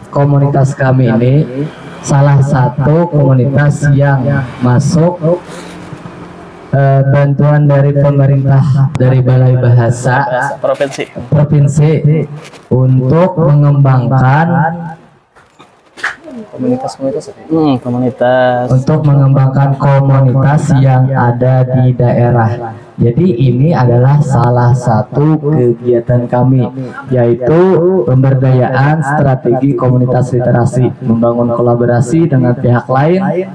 komunitas kami ini salah satu komunitas yang masuk bantuan dari pemerintah dari Balai Bahasa Provinsi untuk mengembangkan komunitas yang ada di daerah. Jadi ini adalah salah satu kegiatan kami, yaitu pemberdayaan strategi komunitas literasi, membangun kolaborasi dengan pihak lain,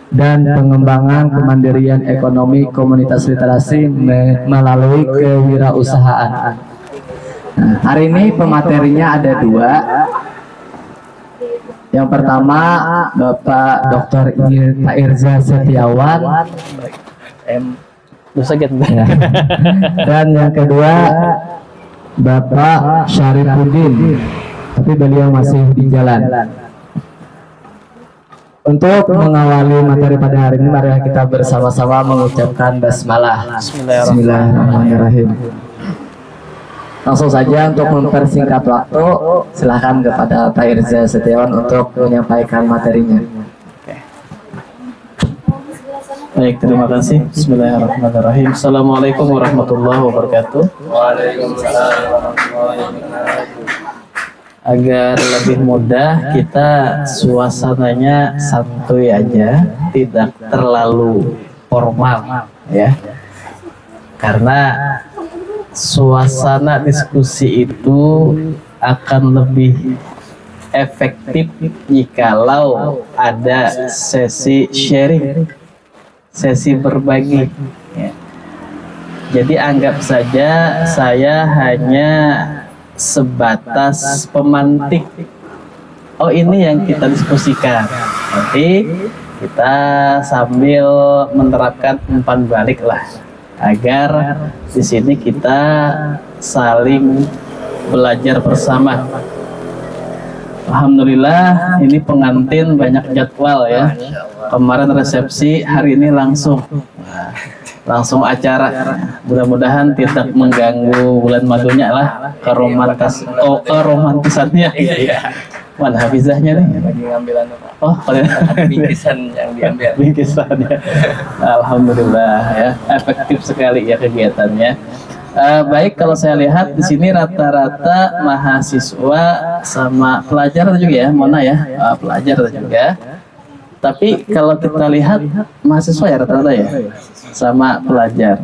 dan pengembangan kemandirian ekonomi komunitas literasi melalui kewirausahaan. Nah, hari ini pematerinya ada dua. Yang pertama Bapak Dr. Irza Setiawan, dan yang kedua Bapak Syarifuddin, tapi beliau masih di jalan. Untuk mengawali materi pada hari ini, mari kita bersama-sama mengucapkan basmalah. Bismillahirrahmanirrahim. Langsung saja untuk mempersingkat waktu, silahkan kepada Pak Irza Setiawan untuk menyampaikan materinya. Baik, terima kasih. Bismillahirrahmanirrahim. Assalamualaikum warahmatullahi wabarakatuh. Waalaikumsalam warahmatullahi wabarakatuh. Agar lebih mudah, kita suasananya santuy aja, tidak terlalu formal ya. Karena suasana diskusi itu akan lebih efektif jikalau ada sesi sharing, sesi berbagi ya. Jadi anggap saja saya hanya sebatas pemantik. Oh, ini yang kita diskusikan. Nanti kita sambil menerapkan umpan balik lah, agar di sini kita saling belajar bersama. Alhamdulillah, ini pengantin banyak jadwal ya. Kemarin resepsi, hari ini langsung acara. Mudah-mudahan tidak mengganggu bulan madunya lah, keromantisannya. Mana hafizahnya nih? Lagi ngambilan. Oh, bingkisan yang diambil. Bingkisannya. Alhamdulillah ya, efektif sekali ya kegiatannya. Baik, kalau saya lihat di sini rata-rata mahasiswa sama pelajar juga ya, mana ya, pelajar juga. Tapi kalau kita lihat mahasiswa ya rata-rata ya, sama pelajar.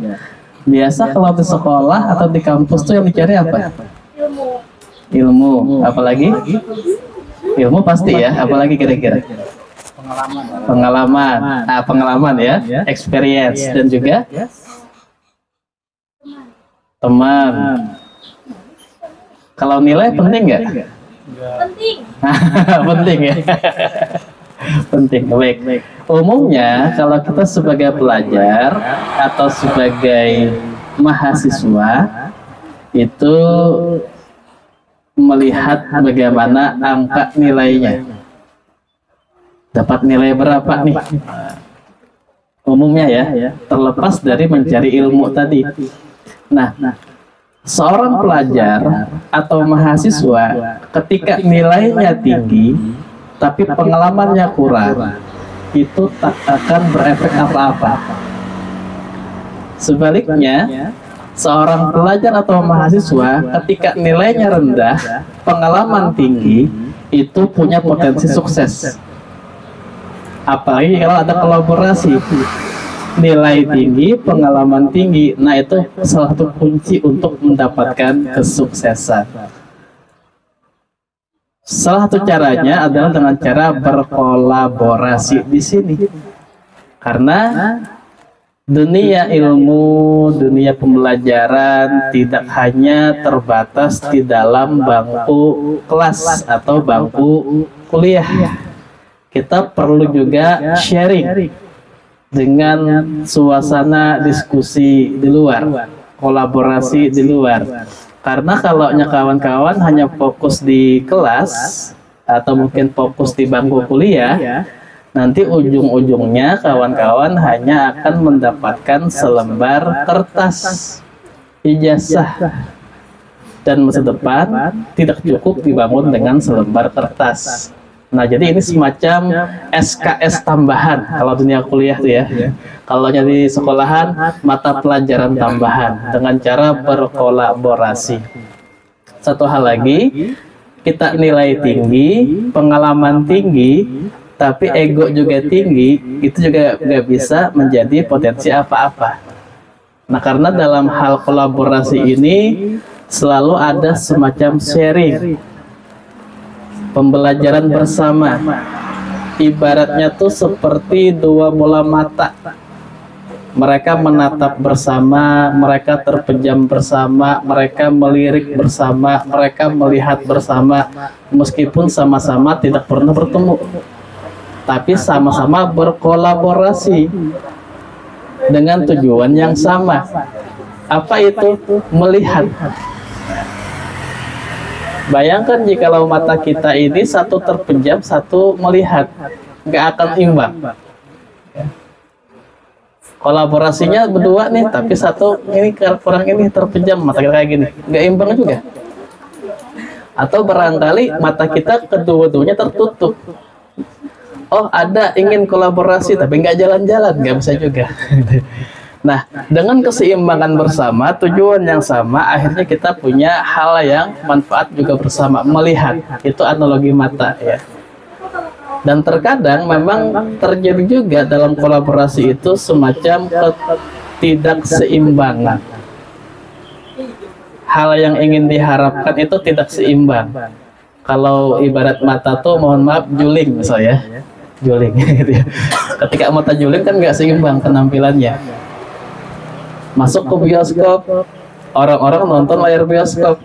Biasa kalau di sekolah atau di kampus tuh yang dicari apa? Ilmu. Apalagi? Ilmu pasti ya. Apalagi kira-kira? Pengalaman. Pengalaman ya, experience, dan juga teman. Kalau nilai penting nggak? Penting. Penting ya. Penting. Baik. Umumnya kalau kita sebagai pelajar atau sebagai mahasiswa itu melihat bagaimana angka nilainya, dapat nilai berapa nih umumnya ya, terlepas dari mencari ilmu tadi. Nah, seorang pelajar atau mahasiswa ketika nilainya tinggi tapi pengalamannya kurang, itu tak akan berefek apa-apa. Sebaliknya, seorang pelajar atau mahasiswa ketika nilainya rendah, pengalaman tinggi, itu punya potensi sukses. Apalagi kalau ada kolaborasi, nilai tinggi, pengalaman tinggi, nah itu salah satu kunci untuk mendapatkan kesuksesan. Salah satu caranya adalah dengan cara berkolaborasi di sini. Karena dunia ilmu, dunia pembelajaran tidak hanya terbatas di dalam bangku kelas atau bangku kuliah. Kita perlu juga sharing dengan suasana diskusi di luar, kolaborasi di luar. Karena kalau kawan-kawan hanya fokus di kelas atau mungkin fokus di bangku kuliah, nanti ujung-ujungnya kawan-kawan hanya akan mendapatkan selembar kertas ijazah dan masa depan tidak cukup dibangun dengan selembar kertas. Nah, jadi ini semacam SKS tambahan kalau dunia kuliah tuh ya. Kalau di sekolahan, mata pelajaran tambahan dengan cara berkolaborasi. Satu hal lagi, kita nilai tinggi, pengalaman tinggi, tapi ego juga tinggi, itu juga nggak bisa menjadi potensi apa-apa. Nah, karena dalam hal kolaborasi ini selalu ada semacam sharing, pembelajaran bersama. Ibaratnya tuh seperti dua bola mata. Mereka menatap bersama, mereka terpejam bersama, mereka melirik bersama, mereka melihat bersama, meskipun sama-sama tidak pernah bertemu, tapi sama-sama berkolaborasi dengan tujuan yang sama. Apa itu? Melihat. Bayangkan jikalau mata kita ini satu terpejam, satu melihat, nggak akan imbang. Kolaborasinya berdua nih, tapi satu ini kurang ini terpejam, mata kita kayak gini, nggak imbang juga. Atau barangkali mata kita kedua-duanya tertutup. Oh, ada ingin kolaborasi tapi nggak jalan-jalan, nggak bisa juga. Nah, dengan keseimbangan bersama, tujuan yang sama, akhirnya kita punya hal yang manfaat juga bersama, melihat. Itu analogi mata ya. Dan terkadang memang terjadi juga dalam kolaborasi itu semacam ketidakseimbangan. Hal yang ingin diharapkan itu tidak seimbang. Kalau ibarat mata tuh, mohon maaf, juling misalnya. Juling gitu ya. Ketika mata juling kan nggak seimbang penampilannya. Masuk ke bioskop, orang-orang nonton layar bioskop,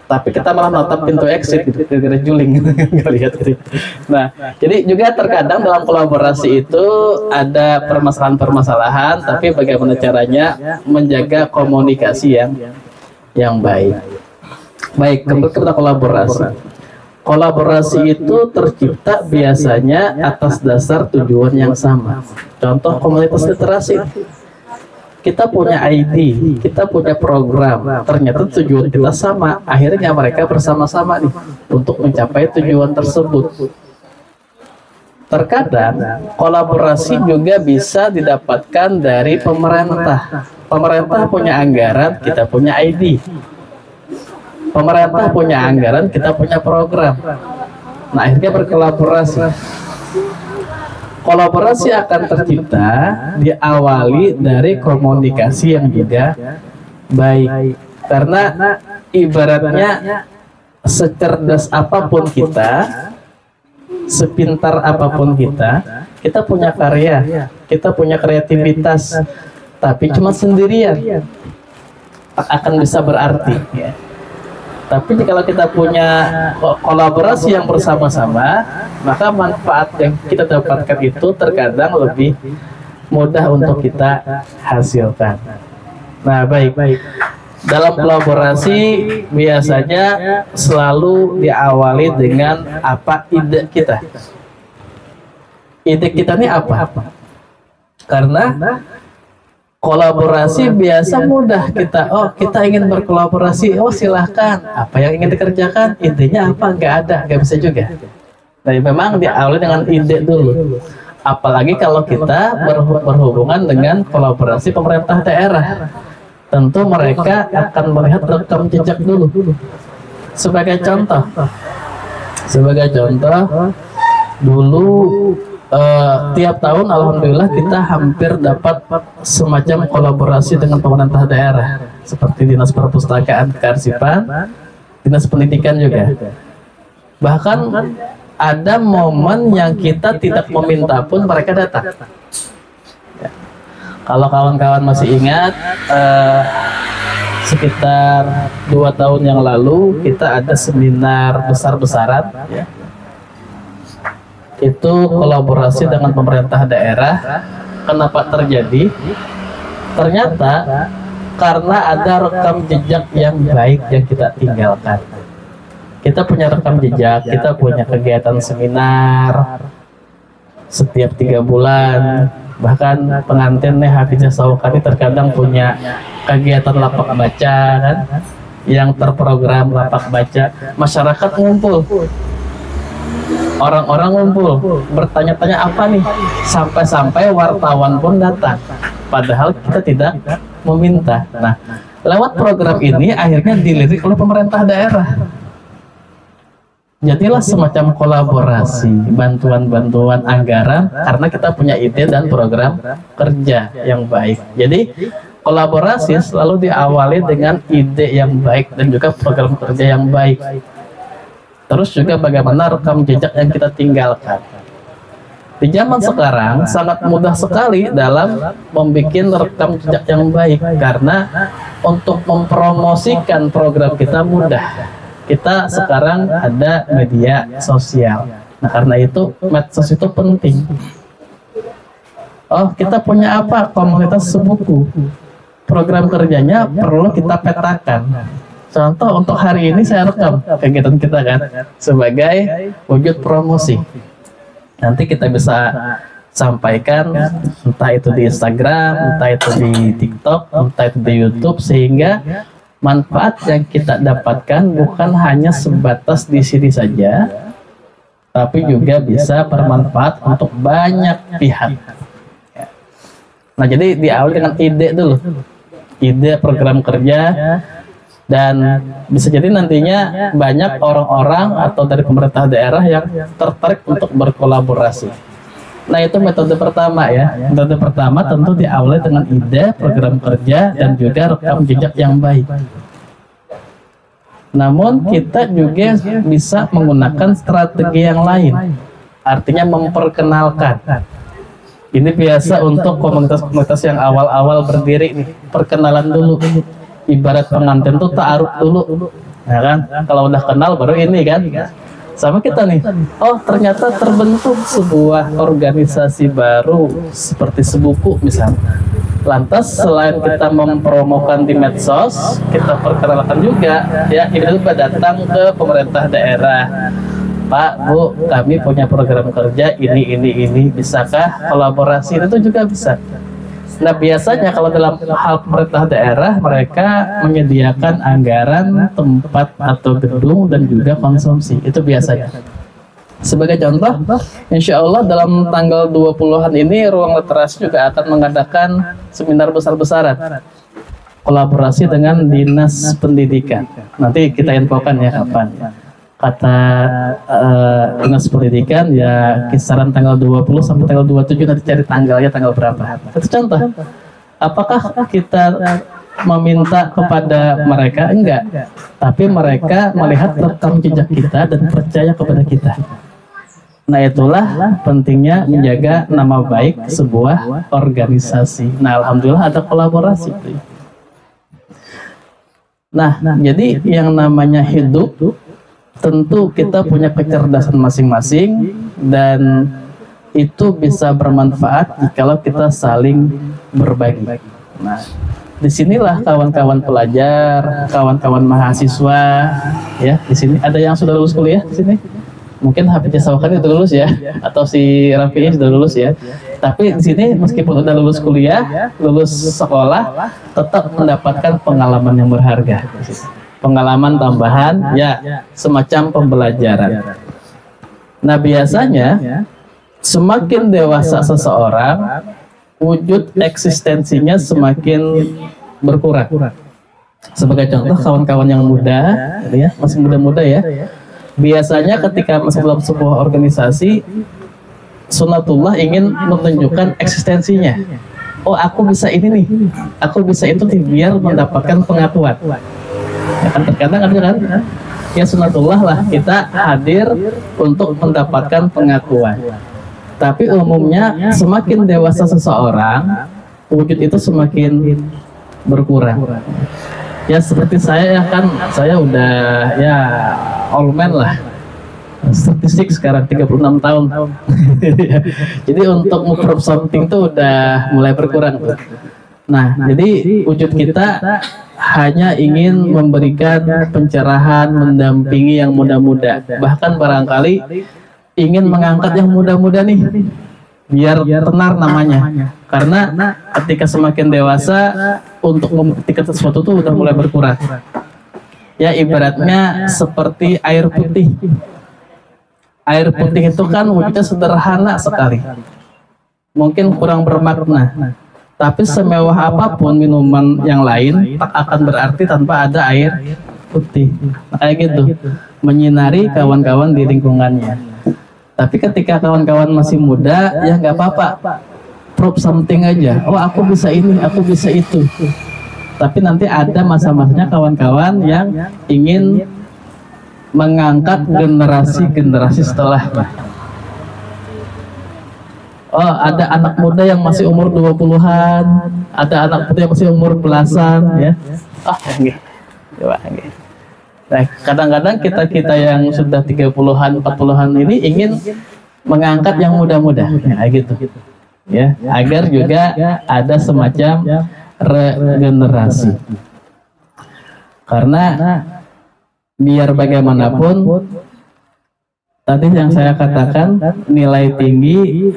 tapi kita malah natap pintu exit gitu, gara-gara juling nggak lihat gitu. Nah, jadi juga terkadang dalam kolaborasi itu ada permasalahan-permasalahan, tapi bagaimana caranya menjaga komunikasi yang baik. Baik, kembali kita kolaborasi. Kolaborasi itu tercipta biasanya atas dasar tujuan yang sama. Contoh komunitas literasi. Kita punya ID, kita punya program, ternyata tujuan kita sama, akhirnya mereka bersama-sama nih untuk mencapai tujuan tersebut. Terkadang kolaborasi juga bisa didapatkan dari pemerintah. Pemerintah punya anggaran, kita punya ID. Pemerintah punya anggaran, kita punya program. Nah, akhirnya berkolaborasi. Kolaborasi akan tercipta diawali dari komunikasi yang juga baik. Karena ibaratnya secerdas apapun kita, sepintar apapun kita punya karya, kita punya kreativitas, tapi cuma sendirian tak akan bisa berarti ya. Tapi kalau kita punya kolaborasi yang bersama-sama, maka manfaat yang kita dapatkan itu terkadang lebih mudah untuk kita hasilkan. Nah, baik. Dalam kolaborasi biasanya selalu diawali dengan apa ide kita. Ide kita ini apa? Karena kolaborasi biasa mudah kita ingin berkolaborasi, silahkan, apa yang ingin dikerjakan, idenya apa, nggak bisa juga. Jadi memang diawali dengan ide dulu, apalagi kalau kita berhubungan dengan kolaborasi pemerintah daerah, tentu mereka akan melihat rekam jejak dulu. Sebagai contoh dulu tiap tahun alhamdulillah kita hampir dapat semacam kolaborasi dengan pemerintah daerah seperti Dinas Perpustakaan, Kearsipan, Dinas Pendidikan juga. Bahkan ada momen yang kita tidak meminta pun mereka datang. Ya. Kalau kawan-kawan masih ingat, sekitar 2 tahun yang lalu kita ada seminar besar-besaran ya. Itu kolaborasi dengan pemerintah daerah. Kenapa terjadi? Ternyata karena ada rekam jejak yang baik yang kita tinggalkan. Kita punya rekam jejak, kita punya kegiatan seminar setiap 3 bulan. Bahkan pengantin nih Hafizah Sawkani terkadang punya kegiatan lapak baca kan. yang terprogram lapak baca, masyarakat ngumpul, orang-orang ngumpul, bertanya-tanya apa nih, sampai-sampai wartawan pun datang, padahal kita tidak meminta. Nah, lewat program ini akhirnya dilirik oleh pemerintah daerah. Jadilah semacam kolaborasi, bantuan-bantuan anggaran, karena kita punya ide dan program kerja yang baik. Jadi kolaborasi selalu diawali dengan ide yang baik dan juga program kerja yang baik. Terus juga bagaimana rekam jejak yang kita tinggalkan. Di zaman sekarang sangat mudah sekali dalam membuat rekam jejak yang baik, karena untuk mempromosikan program kita mudah. Kita sekarang ada media sosial. Nah, karena itu medsos itu penting. Oh, kita punya apa? Komunitas sebuku. Program kerjanya perlu kita petakan. Contoh untuk hari ini saya rekam kegiatan kita kan sebagai wujud promosi. Nanti kita bisa sampaikan entah itu di Instagram, entah itu di TikTok, entah itu di YouTube, sehingga manfaat yang kita dapatkan bukan hanya sebatas di sini saja, tapi juga bisa bermanfaat untuk banyak pihak. Nah, jadi diawali dengan ide dulu, ide program kerja, dan bisa jadi nantinya banyak orang-orang atau dari pemerintah daerah yang tertarik untuk berkolaborasi. Nah, itu metode pertama ya. Metode pertama tentu diawali dengan ide, program kerja, dan juga rekam jejak yang baik. Namun kita juga bisa menggunakan strategi yang lain. Artinya memperkenalkan. Ini biasa untuk komunitas-komunitas yang awal-awal berdiri nih. Perkenalan dulu. Ibarat pengantin tuh ta'aruf dulu. Ya kan? Kalau udah kenal baru ini kan. Sama kita nih, oh ternyata terbentuk sebuah organisasi baru seperti Sebuku misalnya. Lantas selain kita mempromokan di medsos, kita perkenalkan juga ya, ini datang ke pemerintah daerah. Pak, Bu, kami punya program kerja ini, bisakah kolaborasi? Itu juga bisa. Nah, biasanya kalau dalam hal pemerintah daerah, mereka menyediakan anggaran, tempat atau gedung, dan juga konsumsi. Itu biasanya. Sebagai contoh, insya Allah dalam tanggal 20-an ini, Ruang Literasi juga akan mengadakan seminar besar-besaran. Kolaborasi dengan Dinas Pendidikan. Nanti kita infokan ya kapan. Kata Dinas Pendidikan ya kisaran tanggal 20 sampai tanggal 27, nanti cari tanggalnya tanggal berapa. Itu contoh. Apakah kita meminta kepada mereka? Enggak. Tapi mereka melihat rekam jejak kita dan percaya kepada kita. Nah, itulah pentingnya menjaga nama baik sebuah organisasi. Nah, alhamdulillah ada kolaborasi. Nah, jadi yang namanya hidup, tentu kita punya kecerdasan masing-masing, dan itu bisa bermanfaat jikalau kita saling berbagi. Nah, disinilah kawan-kawan pelajar, kawan-kawan mahasiswa, ya di sini ada yang sudah lulus kuliah di sini. Mungkin Hafidz Sawkan itu lulus ya, atau si Rafi'i sudah lulus ya. Tapi di sini meskipun udah lulus kuliah, lulus sekolah, tetap mendapatkan pengalaman yang berharga. Pengalaman tambahan, ya semacam pembelajaran. Nah, biasanya semakin dewasa seseorang, wujud eksistensinya semakin berkurang. Sebagai contoh, kawan-kawan yang muda, ya, masih muda-muda ya, biasanya ketika masuk dalam sebuah organisasi, sunatullah ingin menunjukkan eksistensinya. Oh, aku bisa ini nih, aku bisa itu nih, biar mendapatkan pengakuan. Ya kan, terkadang ada kan, ya sunatullah lah kita hadir untuk mendapatkan pengakuan. Tapi umumnya semakin dewasa seseorang, wujud itu semakin berkurang. Ya seperti saya ya kan, saya udah ya old man lah, statistik sekarang 36 tahun. Jadi untuk move something tuh udah mulai berkurang tuh. Nah, jadi wujud kita hanya ingin memberikan pencerahan, mendampingi yang muda-muda, bahkan barangkali ingin mengangkat yang muda-muda nih, biar tenar namanya. Karena ketika semakin dewasa, untuk membuktikan sesuatu tuh udah mulai berkurang. Ya ibaratnya seperti air putih. Air putih itu kan wujudnya sederhana sekali. Mungkin kurang bermakna. Tapi semewah apapun minuman yang lain tak akan berarti tanpa ada air putih. Kayak gitu. Menyinari kawan-kawan di lingkungannya. Tapi ketika kawan-kawan masih muda, ya nggak apa-apa. Prove something aja. Oh, aku bisa ini, aku bisa itu. Tapi nanti ada masa-masanya kawan-kawan yang ingin mengangkat generasi-generasi setelahnya. Oh, ada anak muda yang masih umur 20-an, ada anak muda yang masih umur belasan, ya. Ah, nggih. Coba nggih. Nah, kadang-kadang kita yang sudah 30-an, 40-an ini ingin mengangkat yang muda-muda, ya, gitu. Ya, agar juga ada semacam regenerasi. Karena biar bagaimanapun tadi yang saya katakan, nilai tinggi,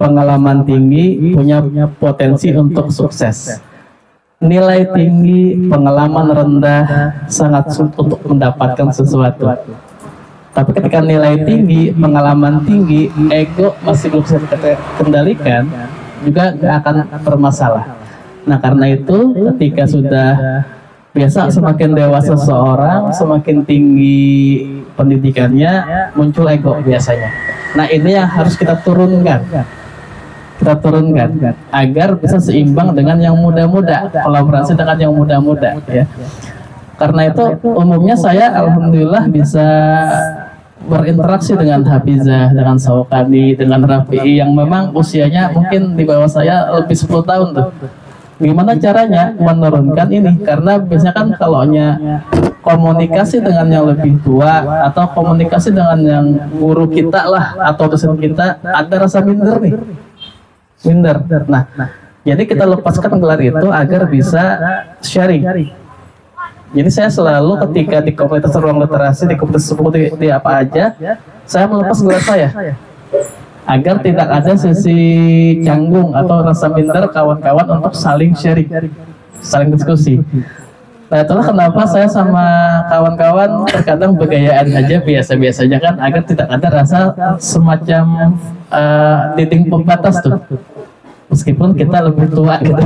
pengalaman tinggi, punya potensi untuk sukses. Nilai tinggi, pengalaman rendah, sangat sulit untuk mendapatkan sesuatu. Tapi ketika nilai tinggi, pengalaman tinggi, ego masih belum bisa kendalikan, juga nggak akan bermasalah. Nah, karena itu ketika sudah biasa, semakin dewasa seseorang, semakin tinggi pendidikannya, muncul ego biasanya. Nah, ini yang harus kita turunkan. Kita turunkan agar bisa seimbang dengan yang muda-muda, kolaborasi dengan yang muda-muda, ya. Karena itu umumnya saya alhamdulillah bisa berinteraksi dengan Hafizah, dengan Saukani, dengan Rafi'i yang memang usianya mungkin di bawah saya lebih 10 tahun tuh. Gimana caranya menurunkan ini? Karena biasanya kan kalaunya komunikasi dengan yang lebih tua atau komunikasi dengan yang guru kita lah atau dosen kita, ada rasa minder nih. Minder. Nah, jadi kita lepaskan gelar itu agar bisa sharing. Jadi saya selalu ketika di komunitas ruang literasi, di komunitas seperti di apa aja, saya melepas gelar saya agar tidak ada sisi canggung atau rasa minder kawan-kawan untuk saling sharing, saling diskusi. Nah, itulah kenapa saya sama kawan-kawan terkadang bergayaan aja, biasa-biasa aja kan, agar tidak ada rasa semacam dinding pembatas tuh, meskipun kita lebih tua gitu.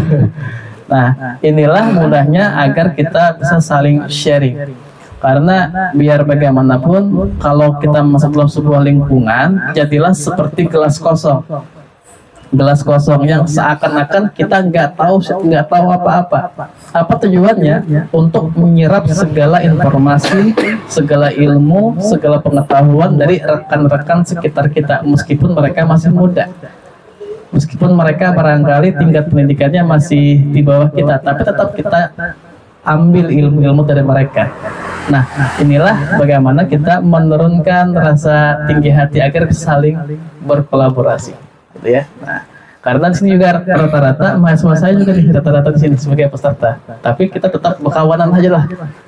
Nah, inilah mudahnya agar kita bisa saling sharing. Karena biar bagaimanapun, kalau kita masuk dalam sebuah lingkungan, jadilah seperti gelas kosong. Gelas kosong yang seakan-akan kita nggak tahu apa-apa. Apa tujuannya? Untuk menyerap segala informasi, segala ilmu, segala pengetahuan dari rekan-rekan sekitar kita, meskipun mereka masih muda. Meskipun mereka barangkali tingkat pendidikannya masih di bawah kita, tapi tetap kita ambil ilmu-ilmu dari mereka. Nah, inilah bagaimana kita menurunkan rasa tinggi hati agar saling berkolaborasi, gitu ya. Nah, karena di sini juga rata-rata mahasiswa saya juga di rata-rata di sini sebagai peserta. Tapi kita tetap berkawanan aja lah,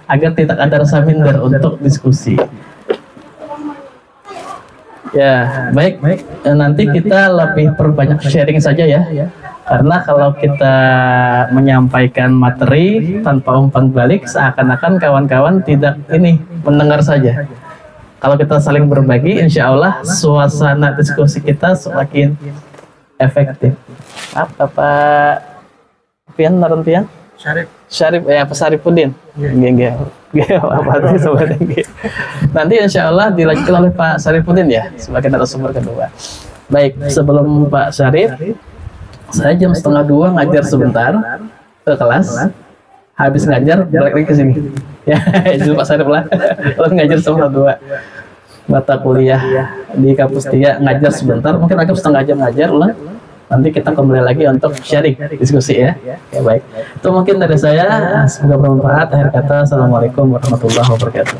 agar tidak ada rasa minder untuk diskusi. Ya, baik. Nanti kita lebih perbanyak sharing saja ya. Karena kalau kita menyampaikan materi tanpa umpan balik, seakan-akan kawan-kawan tidak ini mendengar saja. Kalau kita saling berbagi, insya Allah suasana diskusi kita semakin efektif. Apa Pak Pian, Narun Pian? Syarif, ya Pak Syarifuddin. Apa sih sobatnya? Nanti insya Allah dilanjutkan oleh Pak Syarifuddin ya sebagai narasumber kedua. Baik, sebelum Pak Syarif, saya jam 1:30 ngajar sebentar ke kelas. Habis ngajar balik lagi ke sini. Ya, itu Pak Syarif lah. Lalu ngajar 1:30 mata kuliah di kampus dia, ngajar sebentar, mungkin agak setengah jam ngajar ulang. Nanti kita kembali lagi untuk sharing, diskusi ya. Ya baik. Itu mungkin dari saya. Semoga bermanfaat. Akhir kata, assalamualaikum warahmatullahi wabarakatuh.